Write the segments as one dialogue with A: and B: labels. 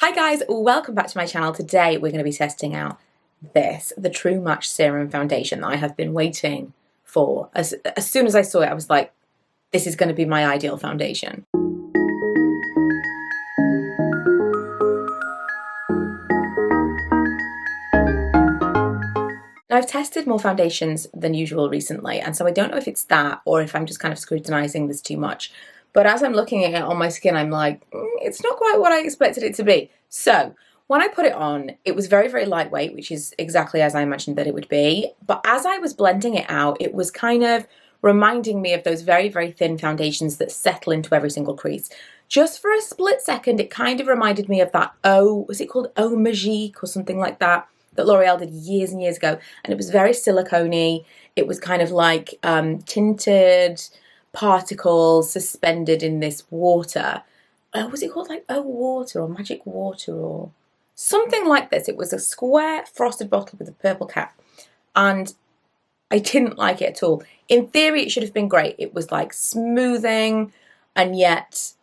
A: Hi guys, welcome back to my channel. Today we're going to be testing out the True Match Serum Foundation that I have been waiting for. As soon as I saw it, I was like, this is going to be my ideal foundation. Now, I've tested more foundations than usual recently, and so I don't know if it's that or if I'm just kind of scrutinising this too much. But as I'm looking at it on my skin, I'm like, it's not quite what I expected it to be. So when I put it on, it was very, very lightweight, which is exactly as I imagined that it would be. But as I was blending it out, it was kind of reminding me of those very, very thin foundations that settle into every single crease. Just for a split second, it kind of reminded me of that was it called Eau Magique or something like that L'Oreal did years and years ago. And it was very silicone-y. It was kind of like tinted particles suspended in this water. Was it called like water or magic water or something like this? It was a square frosted bottle with a purple cap, and I didn't like it at all. In theory, it should have been great. It was like smoothing, and yet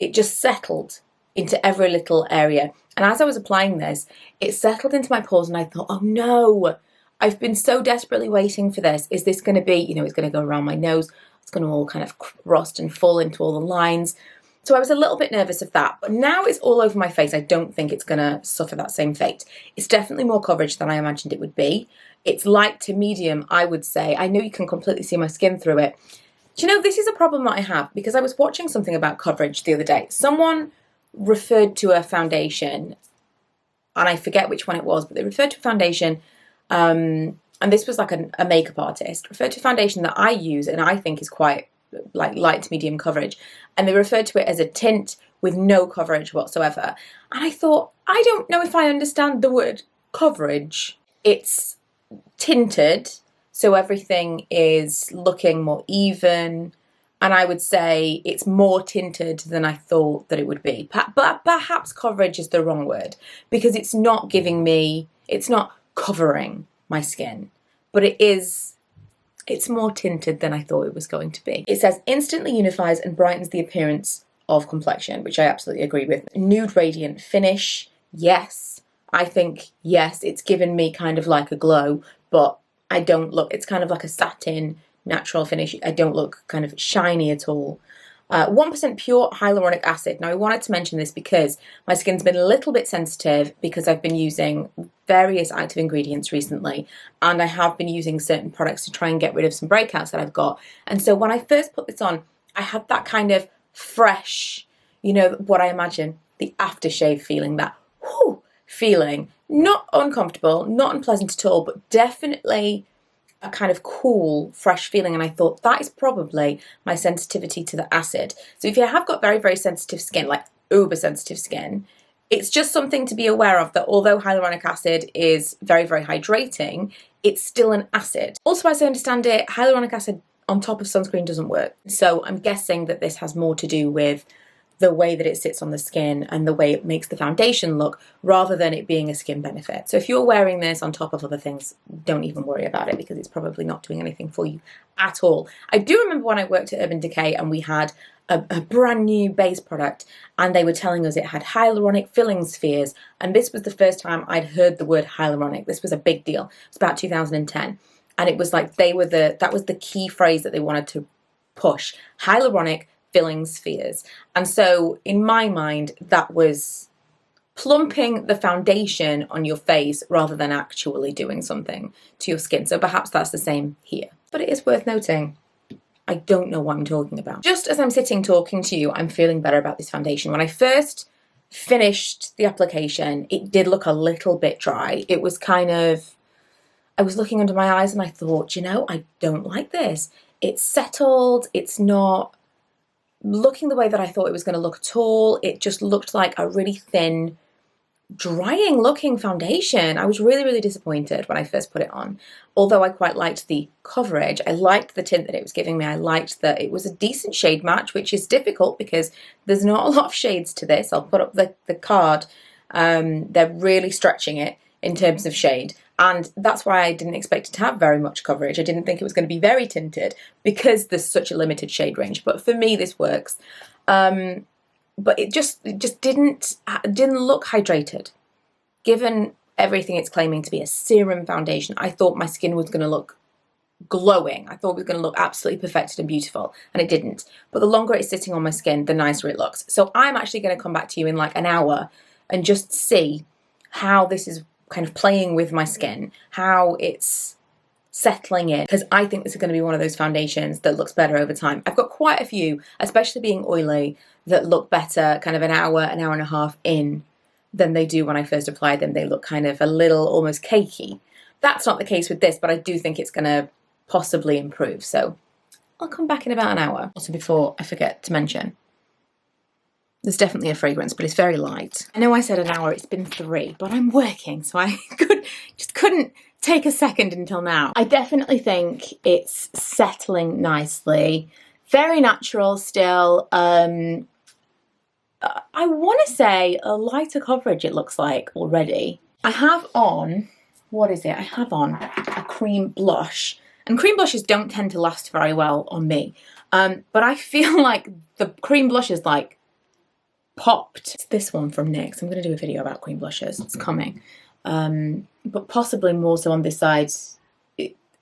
A: it just settled into every little area. And as I was applying this, it settled into my pores, and I thought, oh no, I've been so desperately waiting for this. Is this going to be, it's going to go around my nose. It's going to all kind of crust and fall into all the lines. So I was a little bit nervous of that. But now it's all over my face. I don't think it's going to suffer that same fate. It's definitely more coverage than I imagined it would be. It's light to medium, I would say. I know you can completely see my skin through it. Do you know, this is a problem that I have because I was watching something about coverage the other day. Someone referred to a foundation, and I forget which one it was, but they referred to a foundation, and this was like a makeup artist, referred to a foundation that I use and I think is quite like light to medium coverage, and they referred to it as a tint with no coverage whatsoever. And I thought, I don't know if I understand the word coverage. It's tinted, so everything is looking more even, and I would say it's more tinted than I thought that it would be. But perhaps coverage is the wrong word, because it's not covering my skin, but it's more tinted than I thought it was going to be. It says instantly unifies and brightens the appearance of complexion, which I absolutely agree with. Nude radiant finish, yes. I think, yes, it's given me kind of like a glow, but I don't look, it's kind of like a satin natural finish. I don't look kind of shiny at all. 1% pure hyaluronic acid. Now, I wanted to mention this because my skin's been a little bit sensitive because I've been using various active ingredients recently, and I have been using certain products to try and get rid of some breakouts that I've got. And so when I first put this on, I had that kind of fresh, what I imagine, the aftershave feeling, that whoo feeling. Not uncomfortable, not unpleasant at all, but definitely a kind of cool, fresh feeling. And I thought that is probably my sensitivity to the acid. So if you have got very, very sensitive skin, like uber sensitive skin, it's just something to be aware of, that although hyaluronic acid is very, very hydrating, it's still an acid. Also, as I understand it, hyaluronic acid on top of sunscreen doesn't work. So I'm guessing that this has more to do with the way that it sits on the skin and the way it makes the foundation look, rather than it being a skin benefit. So if you're wearing this on top of other things, don't even worry about it, because it's probably not doing anything for you at all. I do remember when I worked at Urban Decay and we had a brand new base product, and they were telling us it had hyaluronic filling spheres, and this was the first time I'd heard the word hyaluronic. This was a big deal. It's about 2010, and it was like that was the key phrase that they wanted to push: hyaluronic filling spheres. And so in my mind, that was plumping the foundation on your face rather than actually doing something to your skin. So perhaps that's the same here. But it is worth noting, I don't know what I'm talking about. Just as I'm sitting talking to you, I'm feeling better about this foundation. When I first finished the application, it did look a little bit dry. It was kind of, I was looking under my eyes and I thought, I don't like this. It's settled, it's not looking the way that I thought it was going to look at all. It just looked like a really thin, drying looking foundation. I was really, really disappointed when I first put it on. Although I quite liked the coverage, I liked the tint that it was giving me. I liked that it was a decent shade match, which is difficult because there's not a lot of shades to this. I'll put up the card. They're really stretching it in terms of shade. And that's why I didn't expect it to have very much coverage. I didn't think it was going to be very tinted because there's such a limited shade range. But for me, this works. but it just didn't look hydrated. Given everything it's claiming to be a serum foundation, I thought my skin was going to look glowing. I thought it was going to look absolutely perfected and beautiful, and it didn't. But the longer it's sitting on my skin, the nicer it looks. So I'm actually going to come back to you in like an hour and just see how this is kind of playing with my skin, how it's settling in, because I think this is going to be one of those foundations that looks better over time. I've got quite a few, especially being oily, that look better kind of an hour and a half in than they do when I first applied them. They look kind of a little almost cakey. That's not the case with this, but I do think it's going to possibly improve. So I'll come back in about an hour. Also, before I forget to mention, there's definitely a fragrance, but it's very light. I know I said an hour, it's been 3, but I'm working, so I couldn't take a second until now. I definitely think it's settling nicely. Very natural still. I want to say a lighter coverage, it looks like, already. I have on, what is it? I have on a cream blush. And cream blushes don't tend to last very well on me. But I feel like the cream blush is like popped. It's this one from NYX. I'm going to do a video about cream blushes. It's coming. But possibly more so on this side.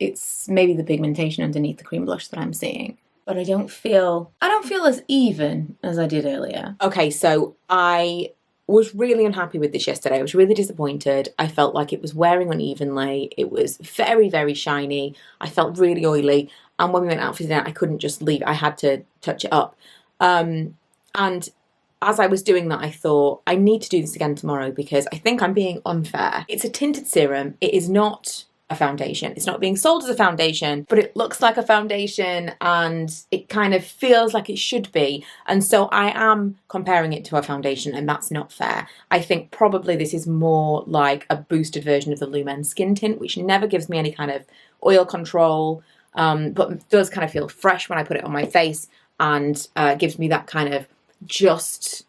A: It's maybe the pigmentation underneath the cream blush that I'm seeing. But I don't feel as even as I did earlier. Okay, so I was really unhappy with this yesterday. I was really disappointed. I felt like it was wearing unevenly. It was very, very shiny. I felt really oily. And when we went out for dinner, I couldn't just leave. I had to touch it up. And as I was doing that, I thought, I need to do this again tomorrow because I think I'm being unfair. It's a tinted serum. It is not a foundation. It's not being sold as a foundation, but it looks like a foundation and it kind of feels like it should be. And so I am comparing it to a foundation, and that's not fair. I think probably this is more like a boosted version of the Lumen Skin Tint, which never gives me any kind of oil control, but does kind of feel fresh when I put it on my face, and gives me that kind of just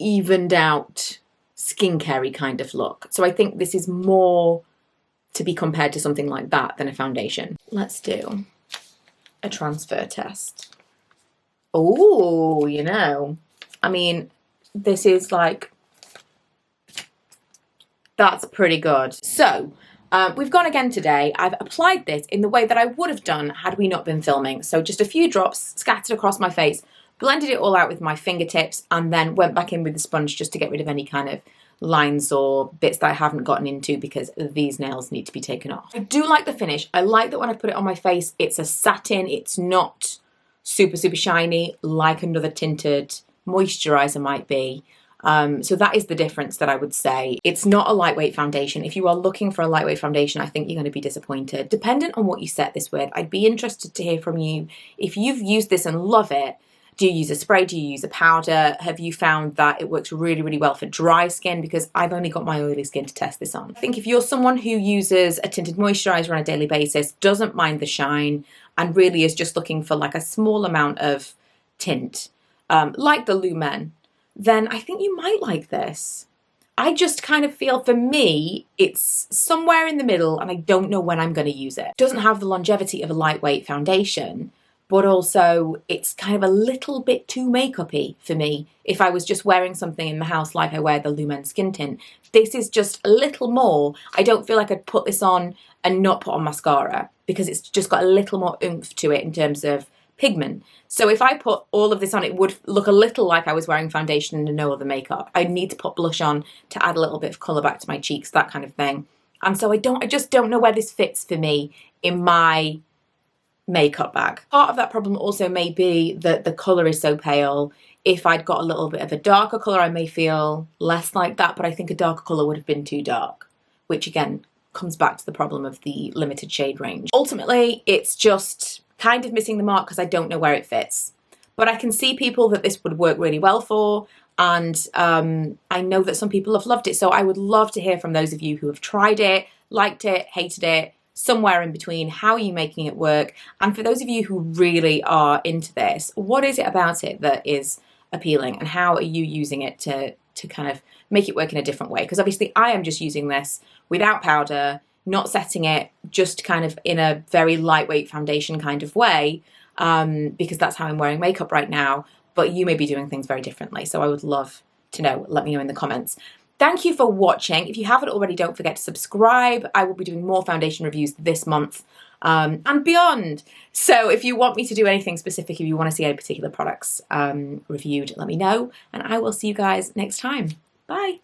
A: evened out skincare-y kind of look. So I think this is more to be compared to something like that than a foundation. Let's do a transfer test. Oh, you know, I mean, this is like, that's pretty good. So we've gone again today. I've applied this in the way that I would have done had we not been filming. So just a few drops scattered across my face, blended it all out with my fingertips, and then went back in with the sponge just to get rid of any kind of lines or bits that I haven't gotten into because these nails need to be taken off. I do like the finish. I like that when I put it on my face, it's a satin. It's not super, super shiny like another tinted moisturizer might be. So that is the difference that I would say. It's not a lightweight foundation. If you are looking for a lightweight foundation, I think you're going to be disappointed. Dependent on what you set this with, I'd be interested to hear from you. If you've used this and love it, do you use a spray? Do you use a powder? Have you found that it works really, really well for dry skin? Because I've only got my oily skin to test this on. I think if you're someone who uses a tinted moisturizer on a daily basis, doesn't mind the shine, and really is just looking for like a small amount of tint, like the Lumen, then I think you might like this. I just kind of feel, for me, it's somewhere in the middle and I don't know when I'm going to use it. It doesn't have the longevity of a lightweight foundation, but also it's kind of a little bit too makeup-y for me. If I was just wearing something in the house like I wear the Lumen Skin Tint, this is just a little more. I don't feel like I'd put this on and not put on mascara because it's just got a little more oomph to it in terms of pigment. So if I put all of this on, it would look a little like I was wearing foundation and no other makeup. I'd need to put blush on to add a little bit of colour back to my cheeks, that kind of thing. And so I just don't know where this fits for me in my makeup bag. Part of that problem also may be that the colour is so pale. If I'd got a little bit of a darker colour, I may feel less like that, but I think a darker colour would have been too dark, which again comes back to the problem of the limited shade range. Ultimately, it's just kind of missing the mark because I don't know where it fits. But I can see people that this would work really well for, and I know that some people have loved it. So I would love to hear from those of you who have tried it, liked it, hated it, somewhere in between. How are you making it work? And for those of you who really are into this, what is it about it that is appealing, and how are you using it to kind of make it work in a different way? Because obviously I am just using this without powder, not setting it, just kind of in a very lightweight foundation kind of way, because that's how I'm wearing makeup right now. but you may be doing things very differently. So I would love to know. Let me know in the comments. Thank you for watching. If you haven't already, don't forget to subscribe. I will be doing more foundation reviews this month and beyond. So if you want me to do anything specific, if you want to see any particular products reviewed, let me know, and I will see you guys next time. Bye.